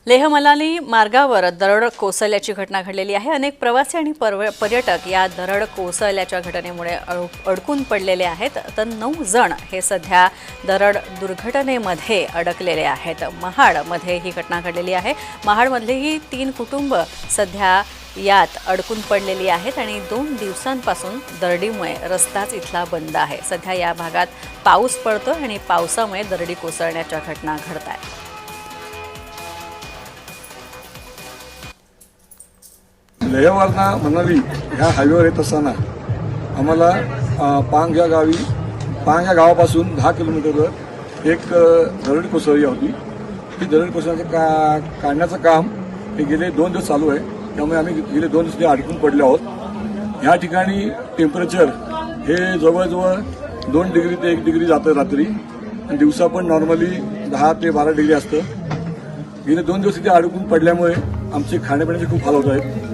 लेह मनाली मार्गावर दरड कोसळल्याची घटना घडलेली आहे। अनेक प्रवासी आणि पर्यटक या दरड कोसळल्याच्या घटनेमुळे अडकून पडलेले आहेत। तर 9 जण हे सध्या दरड दुर्घटनेमध्ये अडकलेले आहेत। महाडमध्ये ही घटना घडलेली आहे। महाडमधले ही 3 कुटुंब सध्या यात अडकून पडलेली आहेत आणि 2 दिवसांपासून दरडीमुळे रस्ताच इथला बंद आहे। सध्या या भागात पाऊस पडतो आणि पावसामुळे दरडी कोसळण्याच्या घटना घडतात। लेहवरना मनाली ह्या हायवेवर येत असताना आम्हाला पांग या गावापासून 10 किलोमीटरवर एक दरड कोसळली होती। ही दरड कोसळण्याचं काढण्याचं काम हे गेले 2 दिवस चालू आहे। त्यामुळे आम्ही गेले 2 दिवस अडकून पडले आहोत। ह्या ठिकाणी टेम्परेचर हे जवळजवळ 2 डिग्री ते 1 डिग्री जातं रात्री आणि दिवसा पण नॉर्मली 10 ते 12 डिग्री असतं। गेले 2 दिवस इथे अडकून पडल्यामुळे आमचे खाण्यापिण्याचे खूप हाल होत आहेत।